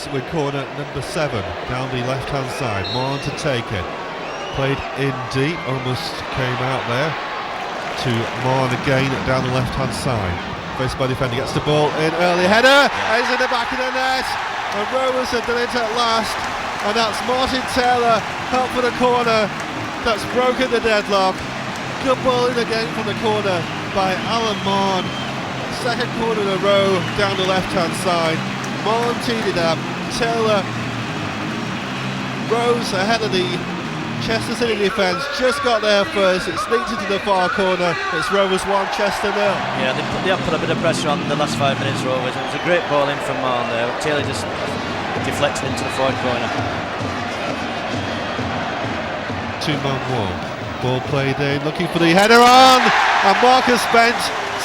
Rovers with corner number 7 down the left-hand side. Marn to take it. Played in deep, almost came out there to Marn again down the left-hand side. Faced by defender, gets the ball in, early header, is in the back of the net, and Rovers have done it at last, and that's Martin Taylor up for the corner. That's broken the deadlock. Good ball in again from the corner by Alan Marn. Second corner in a row down the left-hand side. Marn teed it up. Taylor rose ahead of the Chester City defence. Just got there first. It sneaked into the far corner. It's Rovers 1, Chester 0. Yeah, they have put a bit of pressure on the last 5 minutes, Rovers. It was a great ball in from Marn there. Taylor just deflected into the forward corner. Two-man wall. Ball played in, looking for the header on, and Marcus Bent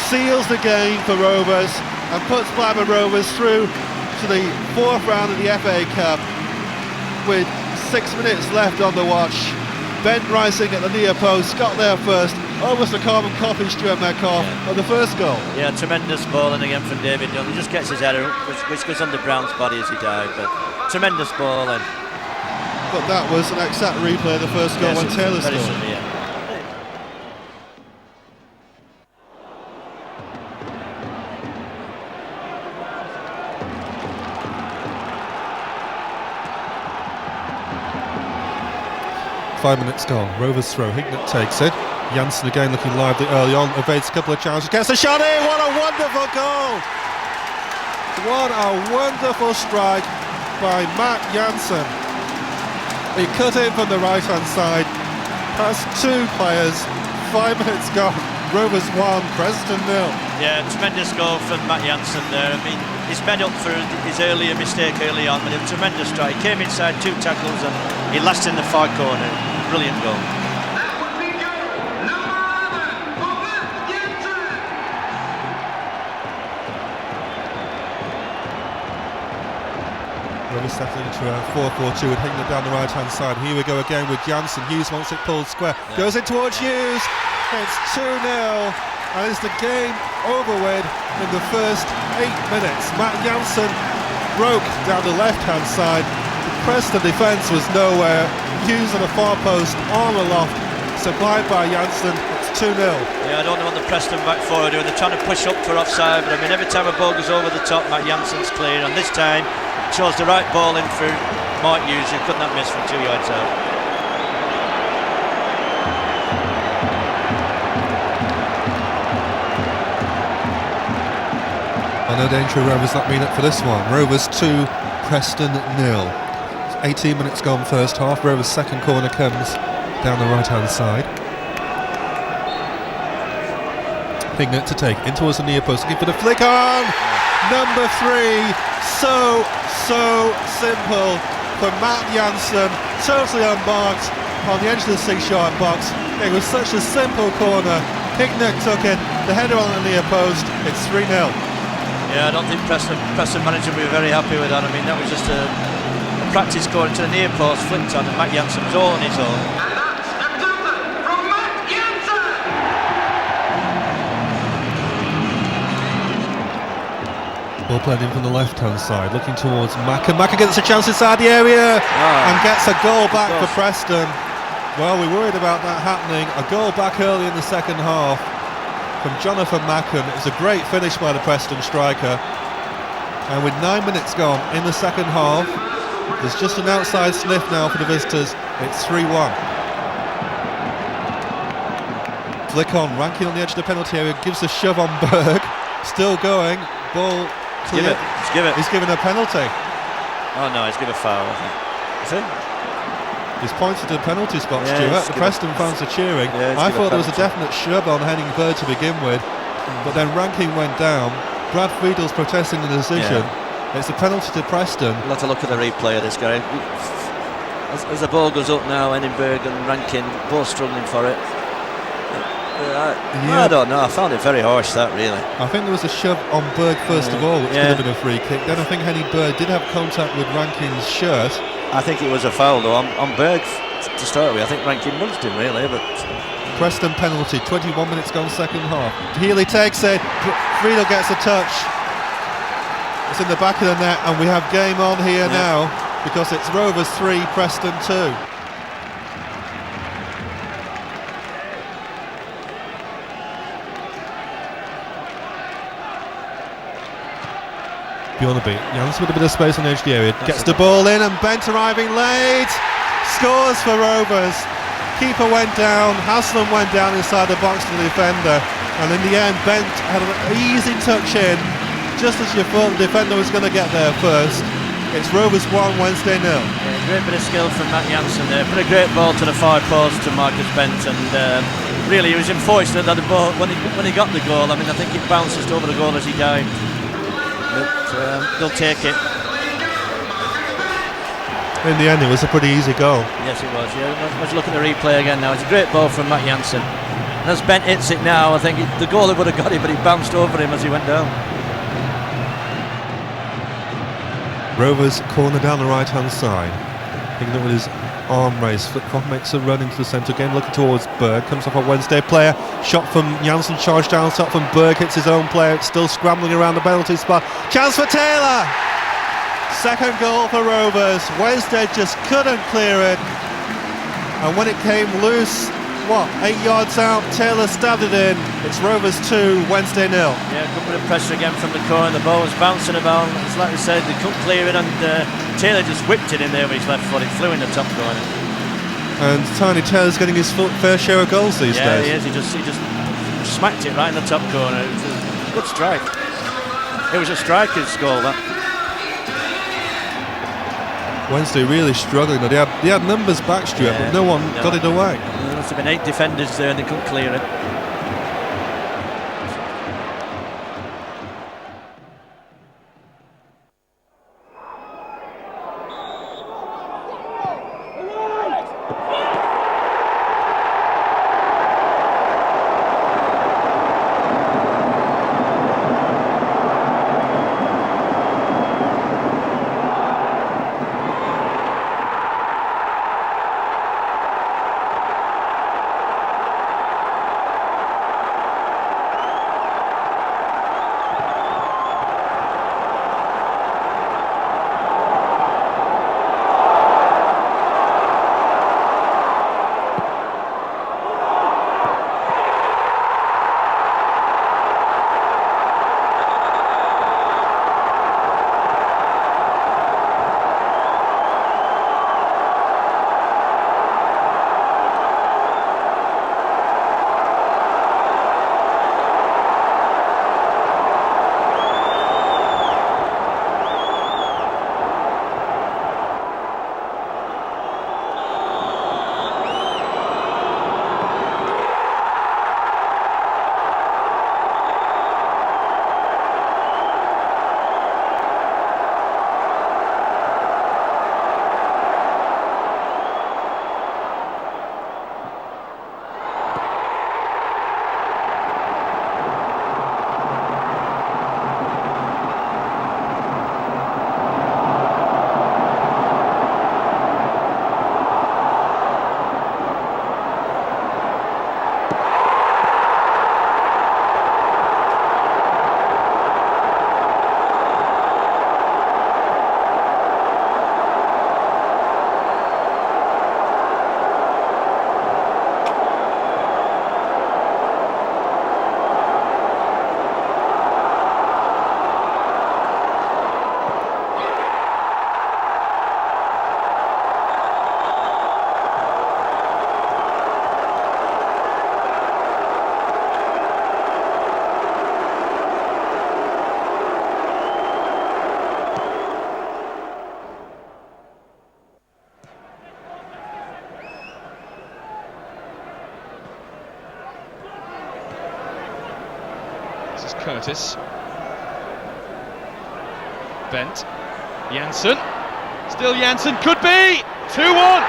seals the game for Rovers and puts Blackburn Rovers through to the 4th round of the FA Cup with 6 minutes left on the watch. Bent rising at the near post, got there first, almost a carbon copy Stuart Metcalf of the first goal. Yeah, tremendous ball in again from David Dunn. He just gets his header, which goes under Brown's body as he dived, but tremendous ball in. But that was an exact replay of the first goal when Taylor scored. Yeah. 5 minutes gone. Rovers throw. Hignett takes it. Janssen again looking lively early on. Evades a couple of challenges. Gets a shot in. What a wonderful goal! What a wonderful strike by Matt Janssen. He cut in from the right hand side. Past 2 players. 5 minutes gone. Rovers 1, Preston 0. Yeah, tremendous goal from Matt Janssen there. I mean, he's made up for his earlier mistake early on, but a tremendous strike. He came inside 2 tackles and he lasted in the far corner. Brilliant goal. Rovers settling into a 4-4-2 with Hignett down the right hand side. Here we go again with Janssen. Hughes wants it pulled square. Yeah. Goes in towards Hughes. It's 2-0, and it's the game over with in the first 8 minutes. Matt Janssen broke down the left-hand side. The Preston defence was nowhere. Hughes on a far post, arm aloft, supplied by Janssen. It's 2-0. Yeah, I don't know what the Preston back four are doing. They're trying to push up for offside, but I mean, every time a ball goes over the top, Matt Janssen's clear, and this time chose the right ball in for Mark Hughes, who could not miss from 2 yards out. No danger of Rovers not being up for this one. Rovers 2, Preston 0. 18 minutes gone first half. Rovers' second corner comes down the right hand side. Hignett to take in towards the near post, looking for the flick on. Number 3. So simple for Matt Janssen, totally unmarked on the edge of the 6-yard box. It was such a simple corner. Hignett took it, the header on the near post. It's 3-0. Yeah, I don't think Preston manager will be very happy with that. I mean, that was just a practice score into the near post, flicked on, and Matt Janssen was all on his own. And that's a double from Matt Janssen! Ball played in from the left-hand side, looking towards Macca. Macca gets a chance inside the area and gets a goal back for Preston. Well, we worried about that happening. A goal back early in the second half from Jonathan Macken. It was a great finish by the Preston striker, and with 9 minutes gone in the second half, there's just an outside sniff now for the visitors. It's 3-1. Flick on, Rankin on the edge of the penalty area, gives a shove on Berg, still going, ball clear. He's given a penalty. Oh no, he's given a foul, I think. Is he? He's pointed to the penalty spot, Stuart. The Preston fans are cheering. I thought there was a definite shove on Henning Bird to begin with, but then Rankin went down. Brad Friedel's protesting the decision. It's a penalty to Preston. We'll have to look at the replay of this guy. As the ball goes up now, Edinburgh and Rankin both struggling for it. I don't know, I found it very harsh, that, really. I think there was a shove on Berg first of all, which could have been a free kick. Then I think Henning Bird did have contact with Rankin's shirt. I think it was a foul though on Berg to start with. I think Rankin nudged him really, but Preston penalty, 21 minutes gone second half. Healy takes it, Friedel gets a touch. It's in the back of the net, and we have game on here now, because it's Rovers 3, Preston 2. Bjorn beat Janssen with a bit of space on the edge of the area, gets the ball in, and Bent arriving late, scores for Rovers. Keeper went down, Haslam went down inside the box to the defender, and in the end Bent had an easy touch in, just as you thought the defender was going to get there first. It's Rovers 1, Wednesday 0. Yeah, great bit of skill from Matt Janssen there, put a great ball to the far post to Marcus Bent, and really he was unfortunate that the ball, when he got the goal, I mean I think it bounced just over the goal as he dived. But they'll take it. In the end, it was a pretty easy goal. Yes, it was. Yeah, let's look at the replay again now. It's a great ball from Matt Janssen. And as Bent hits it now, I think the goalie would have got it, but he bounced over him as he went down. Rovers corner down the right-hand side. Picking up with his arm race. Flipcroft makes a run into the centre again, looking towards Berg. Comes off a Wednesday player. Shot from Janssen, charged down, shot from Berg, hits his own player. It's still scrambling around the penalty spot. Chance for Taylor! Second goal for Rovers. Wednesday just couldn't clear it. And when it came loose, 8 yards out, Taylor stabbed it in. It's Rovers 2, Wednesday 0. Yeah, good bit of pressure again from the corner. The ball was bouncing about. It's like we said, they couldn't clear it, and Taylor just whipped it in there with his left foot. It flew in the top corner. And Tiny Taylor's getting his fair share of goals these days. Yeah, he is. He just smacked it right in the top corner. It was a good strike. It was a striker's goal, that. Wednesday really struggling. They had numbers back, Stuart, but no one got it away. There must have been 8 defenders there and they couldn't clear it. Curtis. Bent. Janssen. Still Janssen. Could be! 2-1!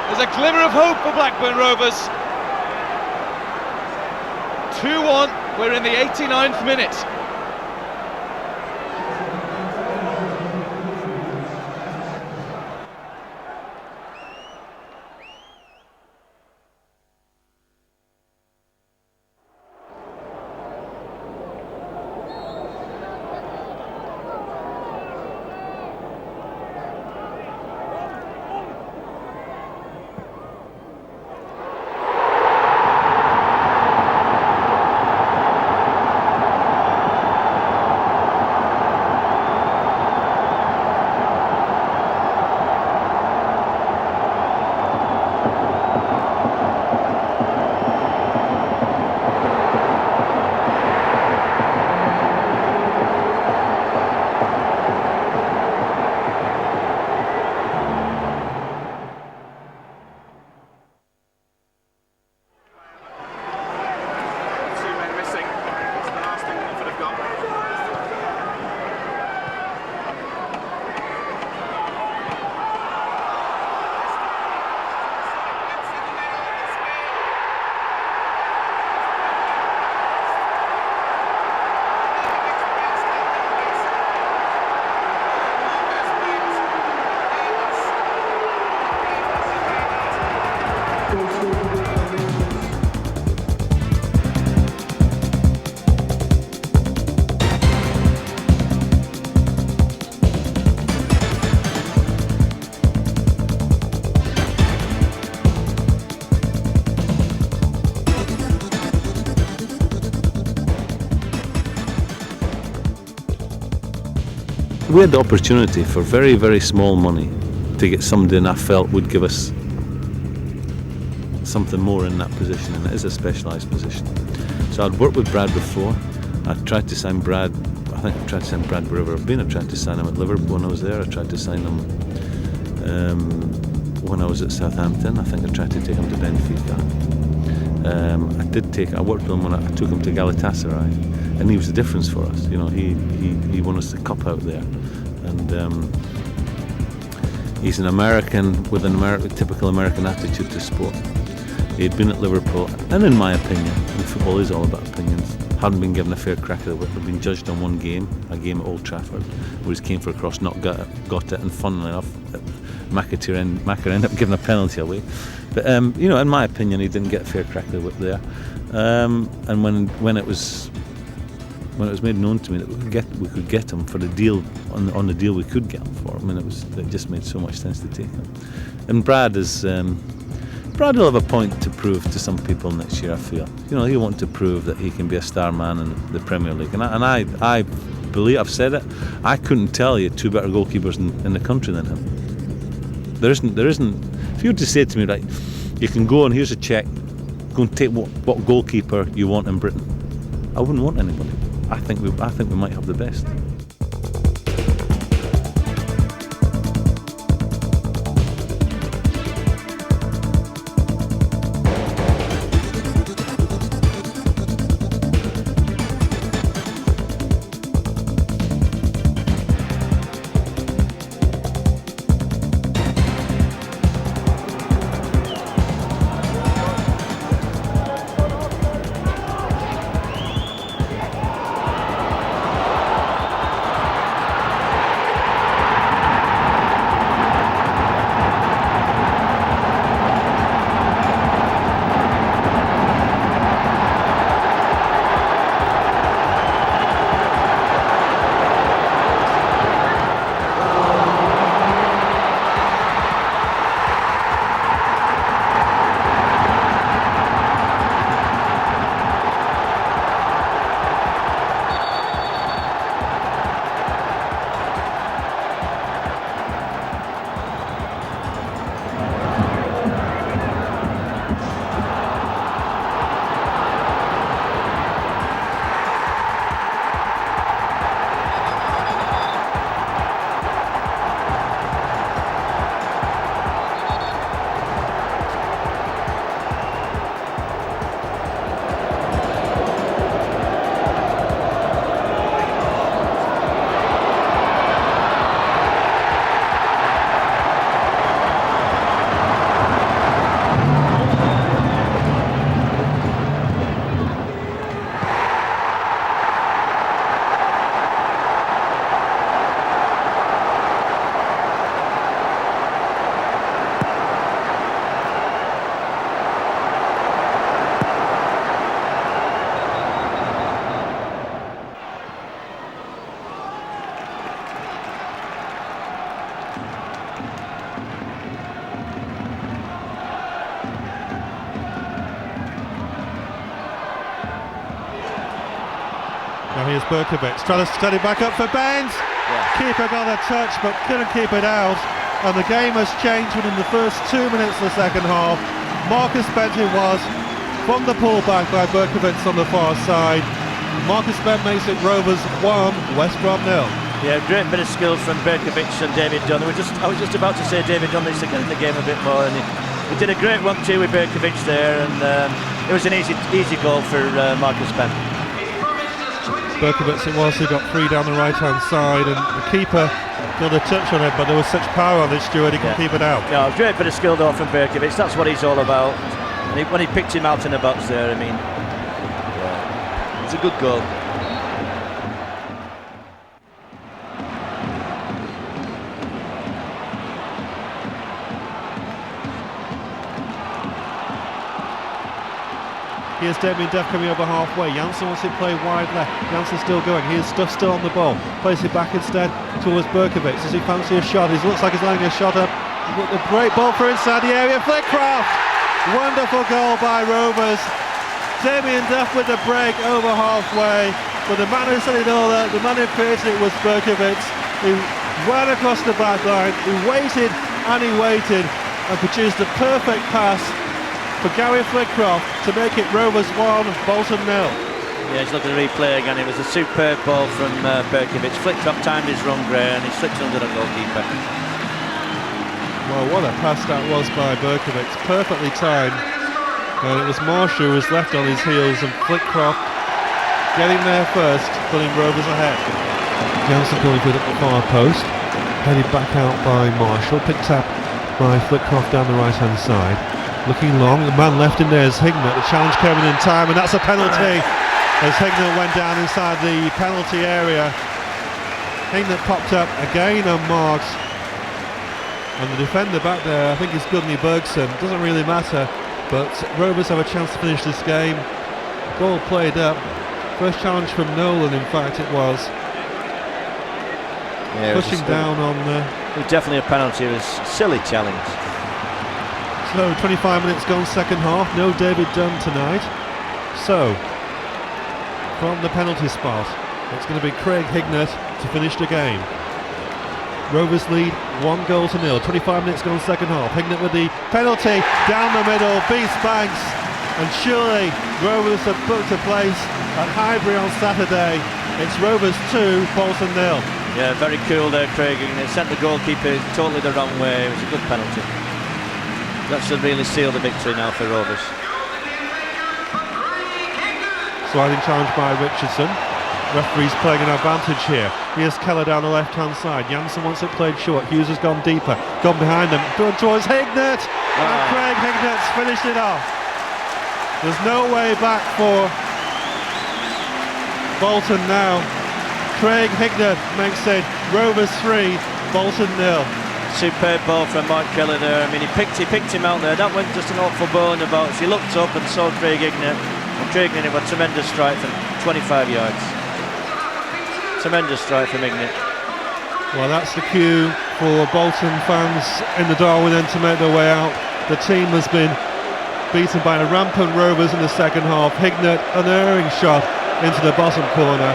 There's a glimmer of hope for Blackburn Rovers. 2-1. We're in the 89th minute. we had the opportunity for very, very small money to get somebody in I felt would give us something more in that position, and it is a specialised position. So I'd worked with Brad before. I tried to sign Brad. I think I've tried to sign Brad wherever I've been. I tried to sign him at Liverpool when I was there. I tried to sign him when I was at Southampton. I think I tried to take him to Benfica. I worked with him when I took him to Galatasaray, and he was the difference for us. You know, he won us the cup out there, and he's an American with a typical American attitude to sport. He'd been at Liverpool, and in my opinion, and football is all about opinions, hadn't been given a fair crack at the whip. Had been judged on one game, a game at Old Trafford, where he came for a cross, not got it, and funnily enough, Macker ended up giving a penalty away. But you know, in my opinion, he didn't get a fair crack at the whip there. And when it was made known to me that we could get him for the deal on the deal we could get him for, I mean, it just made so much sense to take him. And Brad will have a point to prove to some people next year, I feel. You know, he'll want to prove that he can be a star man in the Premier League. And I believe, I've said it, I couldn't tell you two better goalkeepers in the country than him. There isn't. If you were to say to me, right, you can go and here's a cheque, go and take what goalkeeper you want in Britain, I wouldn't want anybody. I think we might have the best. Now here's Berkovic, trying to set it back up for Benz. Yeah. Keeper got a touch but couldn't keep it out. And the game has changed within the first 2 minutes of the second half. Marcus Bent it was, from the pullback by Berkovic on the far side. Marcus Bent makes it Rovers 1, West Brom 0. Yeah, great bit of skill from Berkovic and David Dunn. I was just about to say David Dunn needs to get in the game a bit more, and he did a great 1-2 with Berkovic there, and it was an easy goal for Marcus Bent. Berkovic it was who got free down the right hand side, and the keeper got a touch on it, but there was such power on this, Stuart, he can keep it out. Yeah, great bit of skill though from Berkovic, that's what he's all about. And when he picked him out in the box there, I mean, yeah, it's a good goal. Here's Damien Duff coming over halfway. Janssen wants it played wide left. Janssen's still going. Here's Duff still on the ball. Plays it back instead towards Berkovic. Does he fancy a shot? He looks like he's lining a shot up. A great ball for inside the area. Flickcraft! Wonderful goal by Rovers. Damien Duff with the break over halfway. But the man who set it all up, the man who created it was Berkovic. He went across the back line, he waited and he waited and produced a perfect pass for Gary Flitcroft to make it Rovers 1, Bolton 0. Yeah, he's looking at the replay again. It was a superb ball from Berkovic. Flitcroft timed his run great and he slipped under the goalkeeper. Well, what a pass that was by Berkovic, perfectly timed. And it was Marshall who was left on his heels and Flitcroft getting there first, putting Rovers ahead. Jansen going for it at the far post, headed back out by Marshall, picked up by Flitcroft down the right hand side. Looking long, the man left in there is Hignett. The challenge coming in time, and that's a penalty as Hignett went down inside the penalty area. Hignett popped up again unmarked, and the defender back there, I think it's Gudney Bergson, doesn't really matter, but Rovers have a chance to finish this game. Ball played up, first challenge from Nolan in fact it was. Yeah, pushing down on it was definitely a penalty. It was a silly challenge. So 25 minutes gone second half, no David Dunn tonight. So from the penalty spot it's going to be Craig Hignett to finish the game. Rovers lead 1-0. 25 minutes gone second half. Hignett with the penalty down the middle, beats Banks, and surely Rovers have booked a place at Highbury on Saturday. It's Rovers 2, Bolton 0. Yeah, very cool there, Craig. It sent the goalkeeper totally the wrong way. It was a good penalty. That should really seal the victory now for Rovers. Sliding challenge by Richardson. Referee's playing an advantage here. Here's Keller down the left hand side. Jansen wants it played short. Hughes has gone deeper, gone behind him, going towards Hignett, and Craig Hignett's finished it off. There's no way back for Bolton now. Craig Hignett makes it Rovers 3, Bolton 0. Superb ball from Mike Keller there. I mean, he picked him out there. That went just an awful ball in the box. He looked up and saw Craig Hignett, and Craig Hignett with a tremendous strike from 25 yards. Tremendous strike from Hignett. Well, that's the cue for Bolton fans in the Darwin end to make their way out. The team has been beaten by the rampant Rovers in the second half. Hignett, an erring shot into the bottom corner.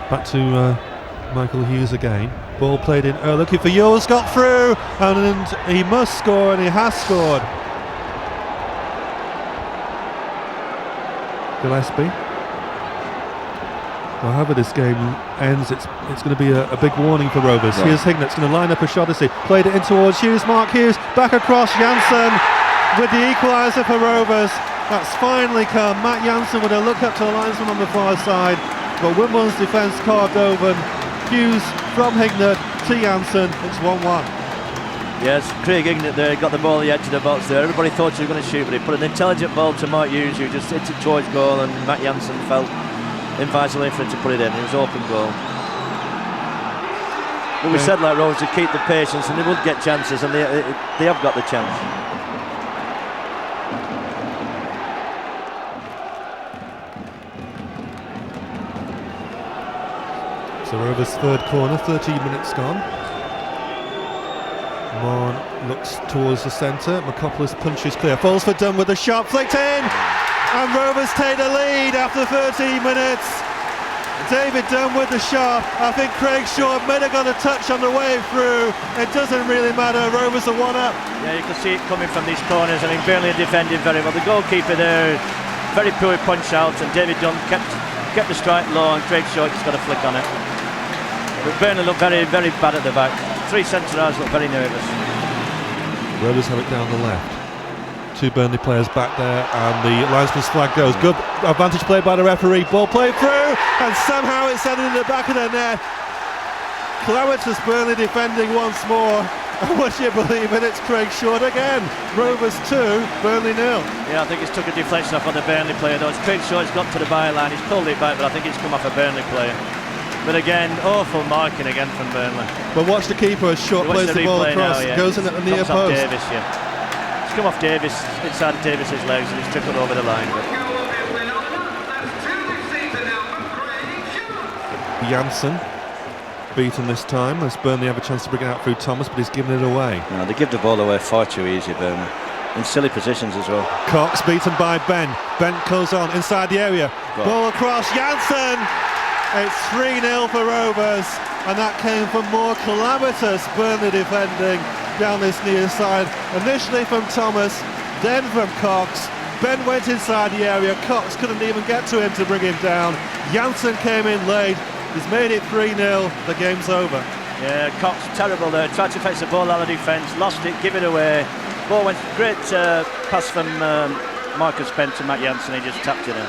Back to Michael Hughes again. Ball played in, looking for yours, got through, and he must score, and he has scored. Gillespie. Well, however this game ends, it's going to be a big warning for Rovers. Right. Here's Hignett's going to line up a shot as he played it in towards Hughes. Mark Hughes, back across, Jansen with the equaliser for Rovers. That's finally come. Matt Jansen with a look up to the linesman on the far side. but Wimbledon's defence carved over. Hughes from Hignett to Janssen. It's 1-1. Yes, Craig Hignett there got the ball at the edge of the box there. Everybody thought he was going to shoot, but he put an intelligent ball to Mark Hughes, who just hit it towards goal, and Matt Janssen felt inviting for him to put it in. It was open goal. But we said, like Rovers, to keep the patience, and they would get chances, and they have got the chance. So Rovers' third corner, 13 minutes gone. Morn looks towards the centre. McCopoulos punches clear. Falls for Dunn with a shot, flicked in! And Rovers take the lead after 13 minutes. David Dunn with the shot. I think Craig Short might have got a touch on the way through. It doesn't really matter. Rovers are 1 up. Yeah, you can see it coming from these corners. I mean, Burnley defended very well. The goalkeeper there, very poor punch out, and David Dunn kept the strike low, and Craig Short just got a flick on it. But Burnley looked very, very bad at the back. 3 centre-halves look very nervous. Rovers have it down the left. 2 Burnley players back there, and the linesman's flag goes. Good advantage played by the referee. Ball played through, and somehow it's ended in the back of the net. Calamitous Burnley defending once more. And would you believe it, it's Craig Short again. Rovers 2, Burnley 0. Yeah, I think it's took a deflection off on the Burnley player though. It's Craig Short's got to the byline, he's pulled it back, but I think it's come off a Burnley player. But again, awful marking again from Burnley. But watch the keeper as Short plays the ball across. Now, yeah. Goes in at the near Comes off post. Davis, yeah. It's come off Davis, inside Davis's legs, and he's trickled over the line. Janssen beaten this time as Burnley have a chance to bring it out through Thomas, but he's given it away. No, they give the ball away far too easy, Burnley. In silly positions as well. Cox beaten by Ben. Ben goes on inside the area. Ball across, Janssen! It's 3-0 for Rovers, and that came from more calamitous Burnley defending down this near side. Initially from Thomas, then from Cox. Ben went inside the area, Cox couldn't even get to him to bring him down. Janssen came in late, he's made it 3-0, the game's over. Yeah, Cox terrible there, tried to fetch the ball out of defence, lost it, give it away. Ball went, great pass from Marcus Bent to Matt Janssen, he just tapped it in.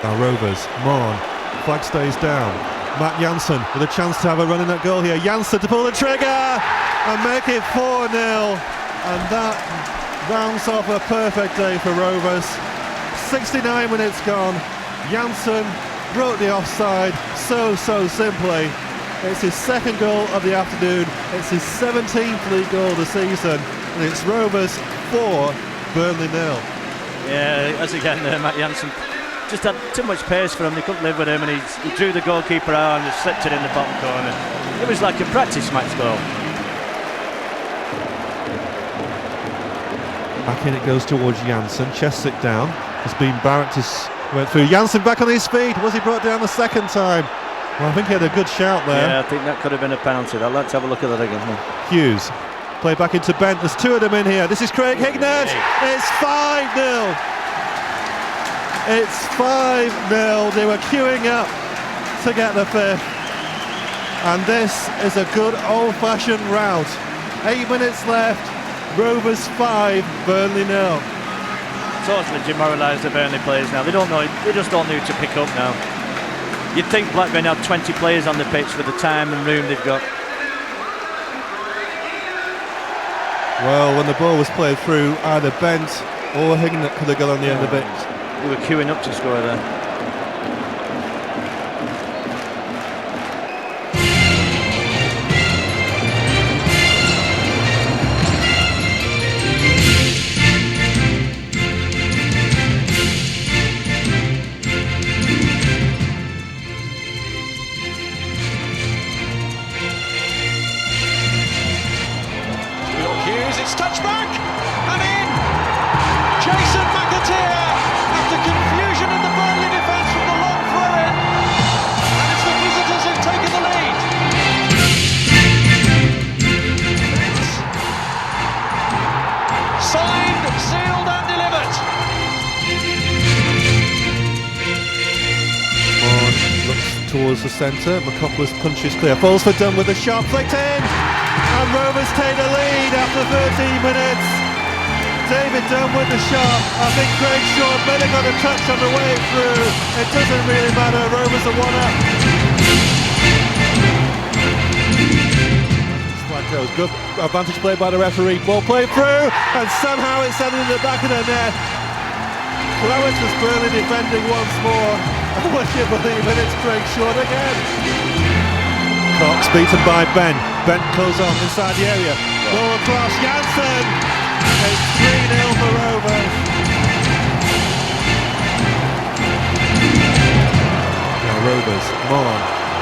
Now Rovers, Morn, flag stays down. Matt Janssen with a chance to have a run in that goal here. Janssen to pull the trigger and make it 4-0. And that rounds off a perfect day for Rovers. 69 minutes gone. Janssen broke the offside so simply. It's his second goal of the afternoon. It's his 17th league goal of the season. And it's Rovers 4, Burnley 0. Yeah, as again, Matt Janssen just had too much pace for him, they couldn't live with him, and he drew the goalkeeper out and just slipped it in the bottom corner. It was like a practice match goal. Back in it goes towards Janssen, chests it down. It's been Barrett went through. Janssen back on his feet. Was he brought down the second time? Well, I think he had a good shout there. Yeah, I think that could have been a penalty. I'd like to have a look at that again. Hughes, play back into Bent. There's 2 of them in here. This is Craig Hignett. It's 5-0. It's 5-0. They were queuing up to get the 5th. And this is a good old-fashioned rout. 8 minutes left. Rovers 5, Burnley 0. Totally demoralised the Burnley players now. They don't know. They just don't know who to pick up now. You'd think Blackburn had 20 players on the pitch for the time and room they've got. Well, when the ball was played through, either Bent or Hignett could have got on the end of it. They were queuing up to score there. It's touched back and in. Jason McAteer, after confusion in the Burnley defence from the long throw in, and it's the visitors who've taken the lead. Signed, sealed and delivered. Morn looks towards the centre. McCopoulos punches clear. Falls for Dunn with a shot, flicked in. And Rovers take the lead after 13 minutes. David Dunn with the shot. I think Craig Shaw may have got a touch on the way through. It doesn't really matter. Rovers are 1-up. Good advantage played by the referee. Ball played through, and somehow it's ended in the back of the net. Flowers was Burnley defending once more. And would you believe it? It's Craig Shaw again. Cox beaten by Ben. Ben goes on inside the area. Goal across. Janssen. It's 3-0 for Rovers. Now Rovers. Mon.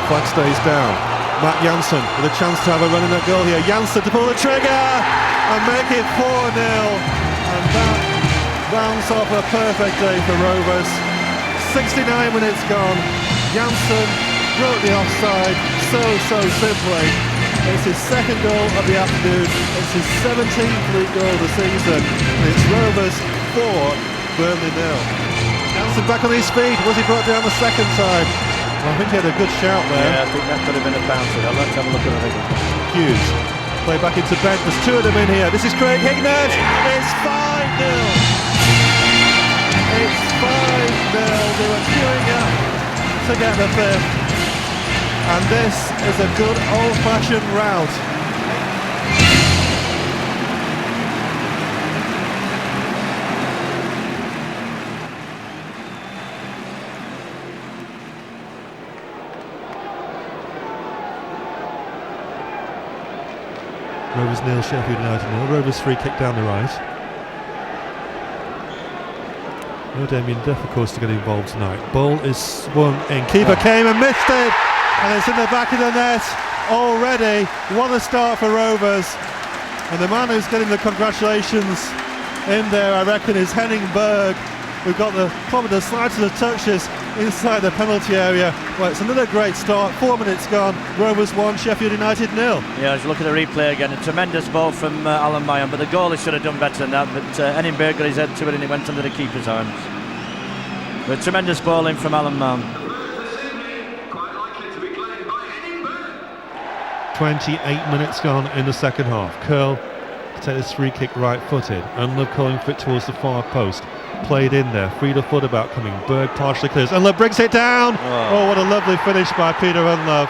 Flag stays down. Matt Janssen with a chance to have a run in that goal here. Janssen to pull the trigger and make it 4-0. And that rounds off a perfect day for Rovers. 69 minutes gone. Janssen broke the offside so simply. It's his second goal of the afternoon. It's his 17th league goal of the season. And it's Rovers 4, Burnley 0. Janssen back on his feet. Was he brought down the second time? Well, I think he had a good shout there. Yeah, I think that could have been a bouncer. I'd like to have a look at it again. Hughes. Play back into Ben. There's two of them in here. This is Craig Hignett. It's 5-0. It's 5-0. They were queuing up to get the fifth. And this is a good old-fashioned rout. Rovers 0, Sheffield United 0. Rovers free kick down the right. No Damien Duff, of course, to get involved tonight. Ball is swung in. Keeper came and missed it, and it's in the back of the net already. What a start for Rovers. And the man who's getting the congratulations in there, I reckon, is Henning Berg. We've got probably the slides of the touches inside the penalty area. Well, it's another great start. 4 minutes gone. Rovers 1, Sheffield United 0. Yeah, as you look at the replay again, a tremendous ball from Alan Mayon, but the goalie should have done better than that. But Henning Berg got his head to it and he went under the keeper's arms. But tremendous ball in from Alan Mayon. 28 minutes gone in the second half. Curl to take this free kick right-footed. Unlove calling for it towards the far post. Played in there. Frida foot about coming. Berg partially clears. Unlove brings it down. Oh, what a lovely finish by Peter Unlove.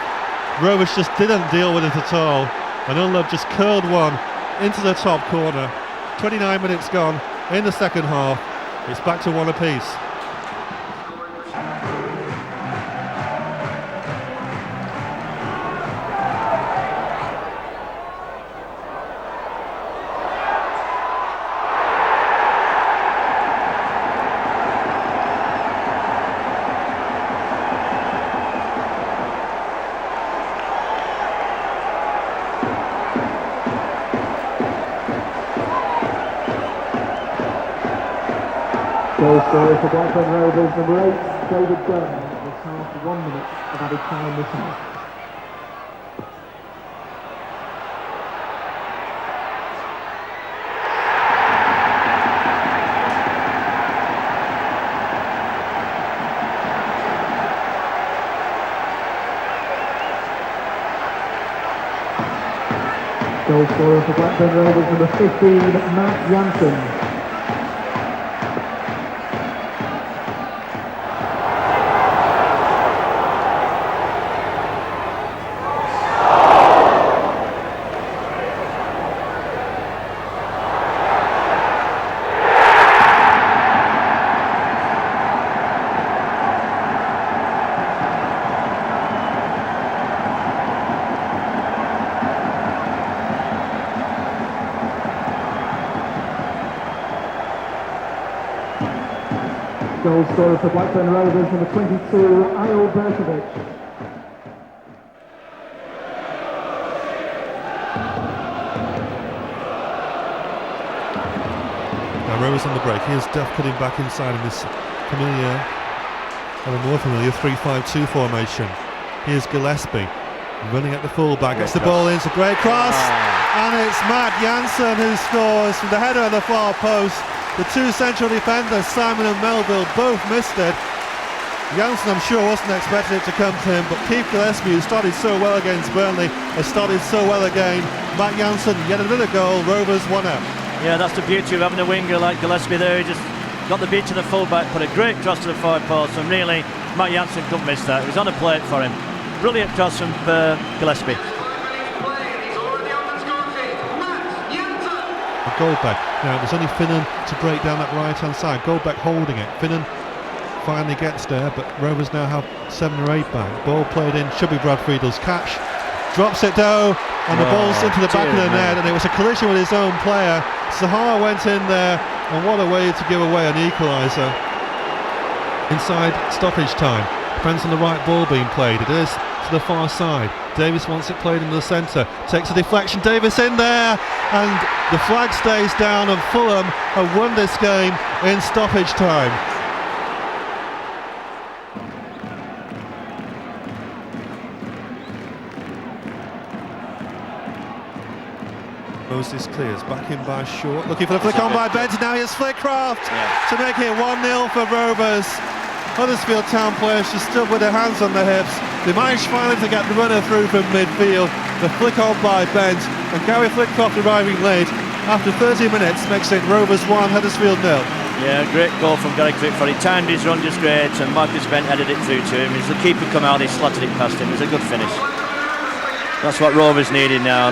Rovers just didn't deal with it at all. And Unlove just curled one into the top corner. 29 minutes gone in the second half. It's back to 1 apiece. Goal scorer for Blackburn Rovers, number 8, David Dunn. This half, 1 minute of added time this half. Goal scorer for Blackburn Rovers, number 15, Matt Janssen. Goal scorer for Blackburn Rovers, number 22, Ayel Berkovic. Now Rovers on the break. Here's Duff cutting back inside in this familiar, or more familiar 3-5-2 formation. Here's Gillespie running at the fullback. Gets the ball in. It's a great cross. And it's Matt Janssen who scores from the header at the far post. The two central defenders, Simon and Melville, both missed it. Janssen, I'm sure, wasn't expecting it to come to him, but Keith Gillespie, who started so well against Burnley, has started so well again. Matt Janssen, yet another goal. Rovers 1-up. Yeah, that's the beauty of having a winger like Gillespie there. He just got the beat to the full-back, put a great cross to the far post, and really, Matt Jansen couldn't miss that. It was on a plate for him. Brilliant cross from Gillespie. Goldbeck. Now there's only Finnan to break down that right hand side. Goldbeck holding it. Finnan finally gets there, but Rovers now have 7 or 8 back. Ball played in, should be Brad Friedel's catch. Drops it though, and the ball's into the back of the net, and it was a collision with his own player. Sahar went in there, and what a way to give away an equaliser inside stoppage time. Depends on the right ball being played. It is to the far side. Davis wants it played into the centre, takes a deflection, Davis in there, and the flag stays down, and Fulham have won this game in stoppage time. Moses clears, back in by Short, looking for the flick on by Bent, now here's Flitcroft to make it 1-0 for Rovers. Huddersfield Town players just stood with their hands on their hips. They managed finally to get the runner through from midfield. The flick on by Bent, and Gary Flitcroft arriving late after 30 minutes makes it Rovers 1, Huddersfield 0. Yeah, great goal from Gary Flitcroft. He timed his run just great, and Marcus Bent headed it through to him. As the keeper come out, he slotted it past him. It was a good finish. That's what Rovers needed now.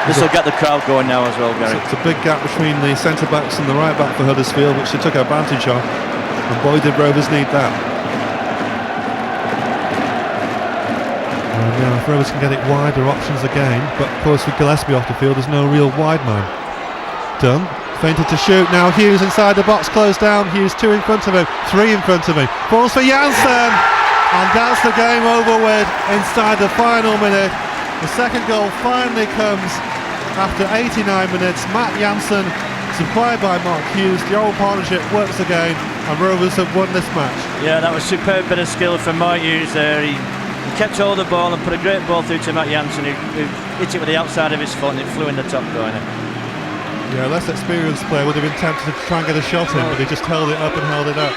This will get the crowd going now as well, Gary. It's a big gap between the centre-backs and the right-back for Huddersfield, which they took advantage of, and boy did Rovers need that. And now if Rovers can get it wide, there are options again, but of course with Gillespie off the field, there's no real wide man. Dunn, feinted to shoot, now Hughes inside the box, closed down, Hughes 2 in front of him, 3 in front of him, balls for Jansen, and that's the game over with inside the final minute. The second goal finally comes after 89 minutes. Matt Jansen, supplied by Mark Hughes. The old partnership works again, and Rovers have won this match. Yeah, that was a superb bit of skill from Mark Hughes there. He kept hold of the ball and put a great ball through to Matt Jansen, who hit it with the outside of his foot, and it flew in the top corner. Yeah, a less experienced player would have been tempted to try and get a shot in, but he just held it up and held it up.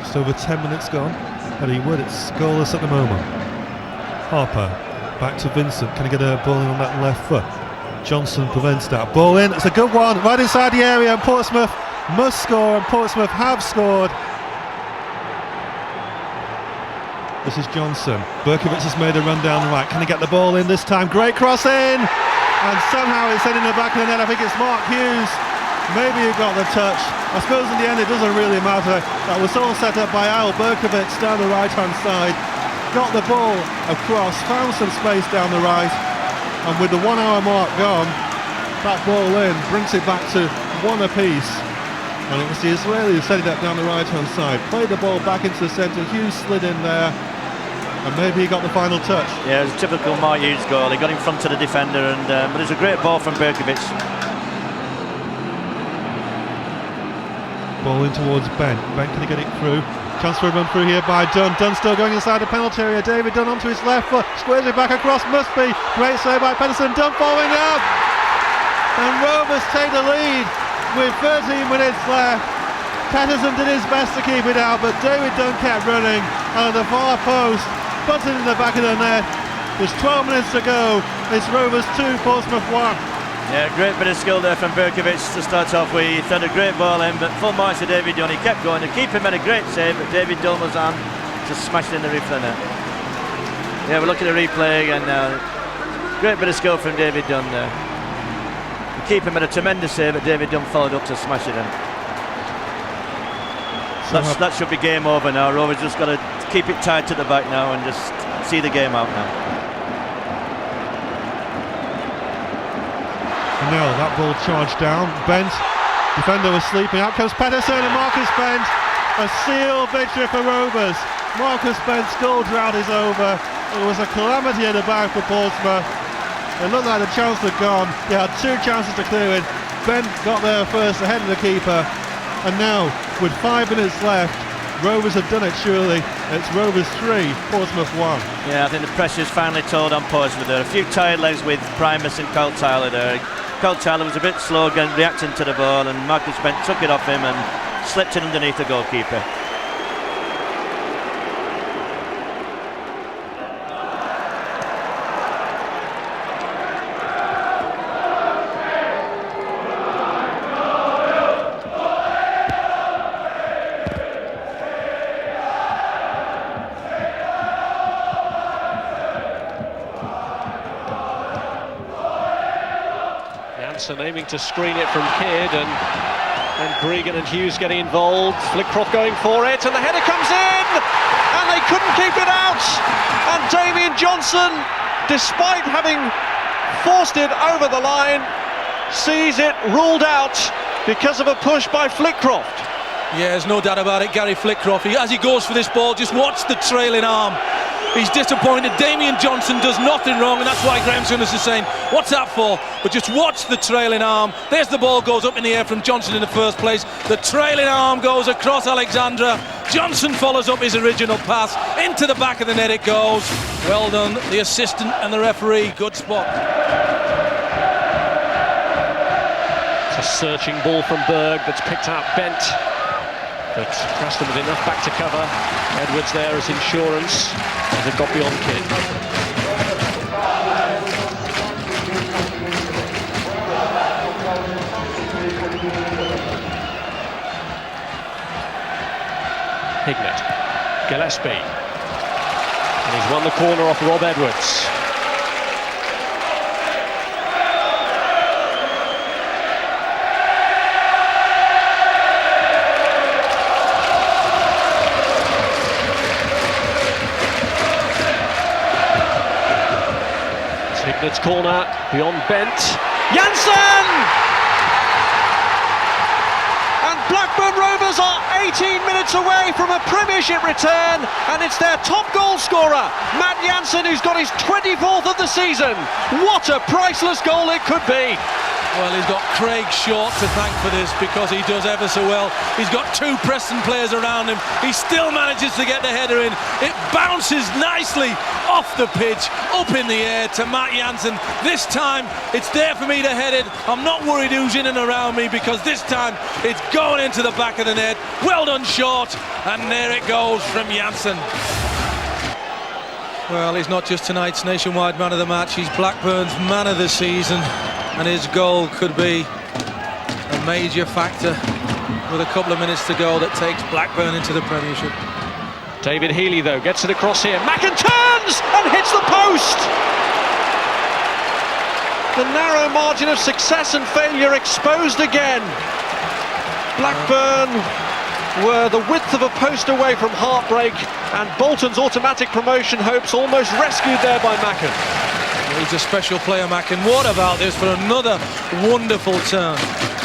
Just over 10 minutes gone. Eddie Wood, it's scoreless at the moment. Harper, back to Vincent. Can he get a ball in on that left foot? Johnson prevents that. Ball in, it's a good one, right inside the area, and Portsmouth must score, and Portsmouth have scored. This is Johnson. Berkovic has made a run down the right. Can he get the ball in this time? Great cross in! And somehow it's in the back of the net. I think it's Mark Hughes. Maybe he got the touch. I suppose in the end it doesn't really matter. That was all set up by Al Berkovic down the right-hand side. Got the ball across, found some space down the right, And with the 1 hour mark gone, that ball in brings it back to 1 apiece. And it was the Israeli who set it up down the right-hand side. Played the ball back into the centre. Hughes slid in there, and maybe he got the final touch. Yeah, it was a typical Mark Hughes goal. He got in front of the defender, and but it's a great ball from Berkovic. Ball in towards Ben. Ben, can he get it through? Chance for a run through here by Dunn. Dunn still going inside the penalty area. David Dunn onto his left foot. Squares it back across. Must be. Great save by Pedersen. Dunn falling out. And Rovers take the lead with 13 minutes left. Pedersen did his best to keep it out, but David Dunn kept running out of the far post. Puts it in the back of the net. There's 12 minutes to go. It's Rovers 2, Portsmouth 1. Yeah, great bit of skill there from Berkovic to start off with. He had a great ball in, but full marks to David Dunn. He kept going. The keeper made a great save, but David Dunn was on to smash it in the roof of the net. Yeah, we're looking at the replay again now. Great bit of skill from David Dunn there. The keeper made a tremendous save, but David Dunn followed up to smash it in. That should be game over now. Rovers just got to keep it tight to the back now and just see the game out now. And now that ball charged down. Bent, defender was sleeping. Out comes Pedersen and Marcus Bent. A sealed victory for Rovers. Marcus Bent's goal drought is over. It was a calamity at the back for Portsmouth. It looked like the chance had gone. They had 2 chances to clear it. Bent got there first ahead of the keeper. And now, with 5 minutes left, Rovers have done it surely. It's Rovers 3, Portsmouth 1. Yeah, I think the pressure's finally told on Portsmouth there. A few tired legs with Primus and Cole Tyler there. Cole Tyler was a bit slow again, reacting to the ball, and Marcus Bent took it off him and slipped it underneath the goalkeeper. Aiming to screen it from Kidd, and Gregan and Hughes getting involved. Flitcroft going for it, and the header comes in, and they couldn't keep it out. And Damien Johnson, despite having forced it over the line, sees it ruled out because of a push by Flitcroft. Yeah, there's no doubt about it. Gary Flitcroft, as he goes for this ball, just watch the trailing arm. He's disappointed. Damien Johnson does nothing wrong, and that's why Graham Souness is saying, what's that for? But just watch the trailing arm. There's the ball, goes up in the air from Johnson in the first place. The trailing arm goes across Alexandra. Johnson follows up his original pass. Into the back of the net it goes. Well done, the assistant and the referee. Good spot. It's a searching ball from Berg that's picked out Bent. But Preston with enough back to cover. Edwards there as insurance as it got beyond Kidd. Hignett, Gillespie, and he's won the corner off Rob Edwards. Hignett's corner, beyond Bent. Janssen! And Blackburn Rovers are 18 minutes away from a Premiership return, and it's their top goal scorer, Matt Janssen, who's got his 24th of the season. What a priceless goal it could be! Well, he's got Craig Short to thank for this, because he does ever so well. He's got 2 Preston players around him. He still manages to get the header in. It bounces nicely off the pitch, up in the air to Matt Janssen. This time, it's there for me to head it. I'm not worried who's in and around me, because this time, it's going into the back of the net. Well done, Short. And there it goes from Janssen. Well, he's not just tonight's nationwide man of the match. He's Blackburn's man of the season. And his goal could be a major factor with a couple of minutes to go that takes Blackburn into the Premiership. David Healy, though, gets it across here. Macken turns and hits the post! The narrow margin of success and failure exposed again. Blackburn were the width of a post away from heartbreak, and Bolton's automatic promotion hopes almost rescued there by Macken. He's a special player, Mac, and what about this for another wonderful turn?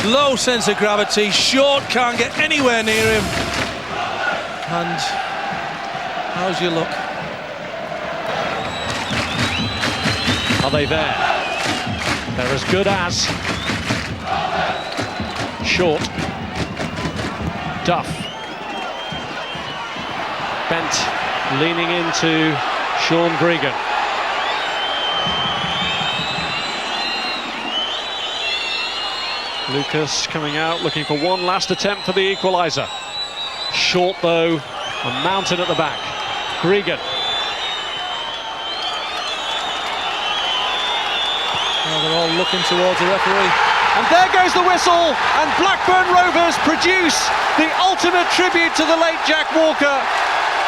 Low sense of gravity, short, can't get anywhere near him. And how's your look? Are they there? They're as good as. Short. Duff. Bent leaning into Sean Gregan. Lucas coming out, looking for one last attempt for the equaliser. Short though, a mountain at the back. Gregan. Well, they're all looking towards the referee. And there goes the whistle, and Blackburn Rovers produce the ultimate tribute to the late Jack Walker.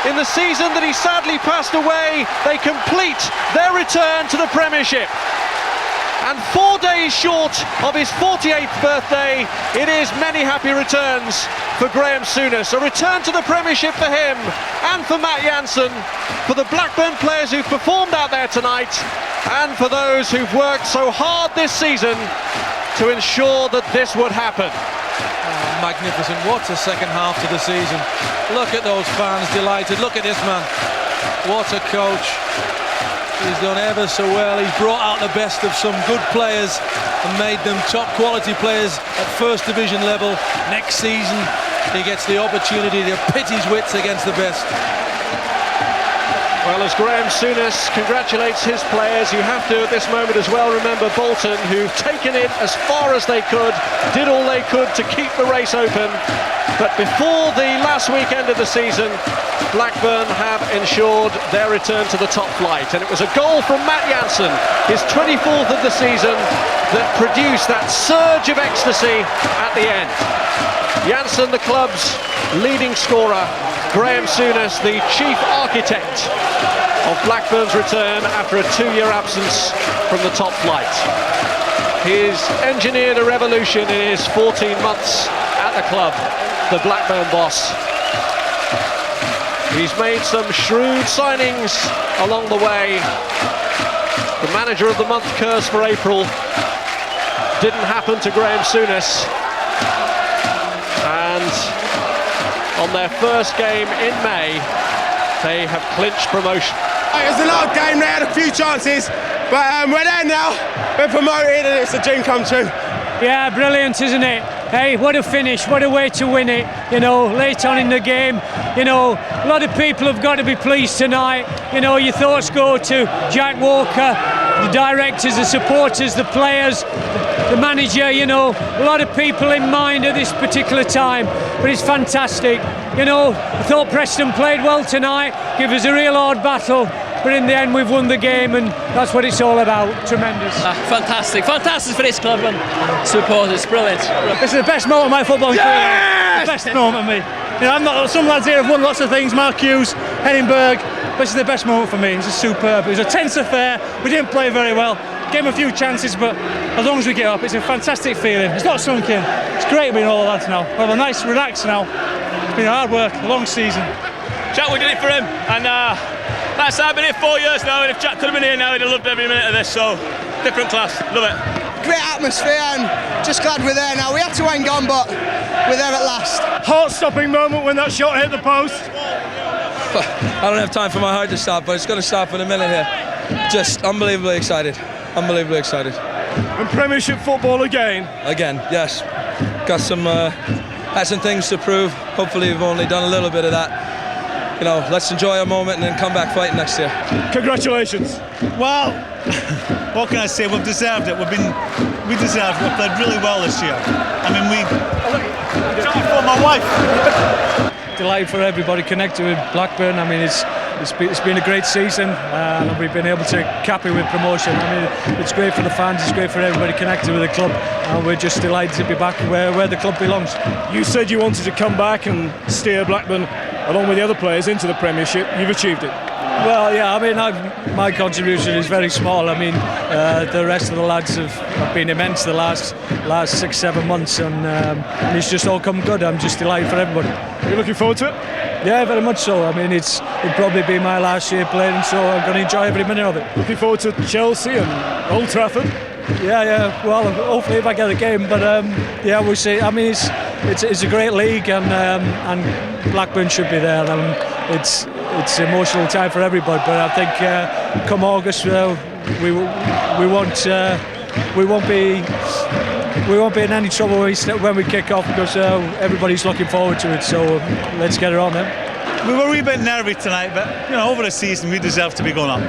In the season that he sadly passed away, they complete their return to the Premiership. And 4 days short of his 48th birthday, it is many happy returns for Graham Souness. A return to the Premiership for him and for Matt Jansen, for the Blackburn players who've performed out there tonight, and for those who've worked so hard this season to ensure that this would happen. Oh, magnificent. What a second half to the season. Look at those fans delighted. Look at this man. What a coach. He's done ever so well. He's brought out the best of some good players and made them top quality players at first division level. Next season he gets the opportunity to pit his wits against the best. Well, as Graham Souness congratulates his players, you have to at this moment as well remember Bolton, who've taken it as far as they could, did all they could to keep the race open. But before the last weekend of the season, Blackburn have ensured their return to the top flight, and it was a goal from Matt Jansen, his 24th of the season, that produced that surge of ecstasy at the end. Jansen, the club's leading scorer, Graham Souness, the chief architect of Blackburn's return after a 2-year absence from the top flight. He's engineered a revolution in his 14 months at the club, the Blackburn boss. He's made some shrewd signings along the way. The manager of the month curse for April didn't happen to Graham Souness. And on their first game in May, they have clinched promotion. It was a lot of game, they had a few chances, but we're there now, we're promoted and it's a dream come true. Yeah, brilliant, isn't it? Hey, what a finish, what a way to win it, you know, late on in the game. You know, a lot of people have got to be pleased tonight. You know, your thoughts go to Jack Walker, the directors, the supporters, the players, the manager, you know, a lot of people in mind at this particular time, but it's fantastic. You know, I thought Preston played well tonight, give us a real hard battle, but in the end we've won the game, and that's what it's all about. Tremendous. Fantastic for this club and supporters, brilliant. This is the best moment of my footballing career. The best moment of me. You know, I'm not, some lads here have won lots of things, Mark Hughes, Edinburgh. This is the best moment for me. It was superb. It was a tense affair. We didn't play very well. Gave him a few chances, but as long as we get up, it's a fantastic feeling. It's not sunk in. It's great being all the lads now. We have a nice relax now. It's been hard work, a long season. Jack, we did it for him, and that's I've been here 4 years now, and if Jack could have been here now, he'd have loved every minute of this. So, different class, love it. Great atmosphere and just glad we're there now. We had to hang on, but we're there at last. Heart-stopping moment when that shot hit the post. I don't have time for my heart to stop, but it's going to stop in a minute here. Just unbelievably excited. Unbelievably excited. And Premiership football again? Again, yes. Got some, had some things to prove. Hopefully we've only done a little bit of that. You know, let's enjoy our moment and then come back fighting next year. Congratulations. Well, what can I say? We've deserved it. We deserved it. We've played really well this year. I mean, for my wife. Delighted for everybody connected with Blackburn. I mean, it's been a great season, and we've been able to cap it with promotion. I mean, it's great for the fans, it's great for everybody connected with the club, and we're just delighted to be back where the club belongs. You said you wanted to come back and steer Blackburn along with the other players into the Premiership. You've achieved it. Well, yeah, I mean, my contribution is very small. I mean, the rest of the lads have been immense the last 6-7 months, and it's just all come good. I'm just delighted for everybody. Are you looking forward to it? Yeah, very much so. I mean, it'll probably be my last year playing, so I'm going to enjoy every minute of it. Looking forward to Chelsea and Old Trafford? Yeah. Well, hopefully if I get a game, but yeah, we'll see. I mean, it's a great league, and Blackburn should be there, and it's an emotional time for everybody. But I think come August, we won't be in any trouble when we kick off, because everybody's looking forward to it. So let's get it on then. We were a wee bit nervy tonight, but over the season we deserve to be going up.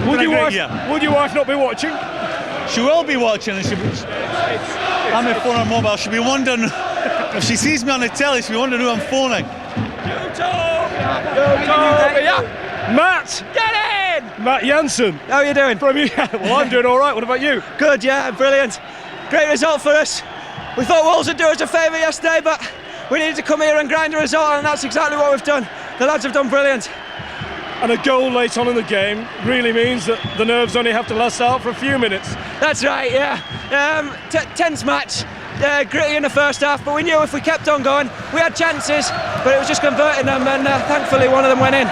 Would your wife not be watching? She will be watching, and I'm my phone on mobile. She'll be wondering if she sees me on the telly. She'll be wondering who I'm phoning. Matt! Get in! Matt Jansen. How are you doing? Well, I'm doing all right. What about you? Good, yeah, brilliant. Great result for us. We thought Wolves would do us a favour yesterday, but we needed to come here and grind a result, and that's exactly what we've done. The lads have done brilliant. And a goal late on in the game really means that the nerves only have to last out for a few minutes. That's right, yeah. Tense match. Gritty in the first half, but we knew if we kept on going, we had chances, but it was just converting them, and thankfully one of them went in.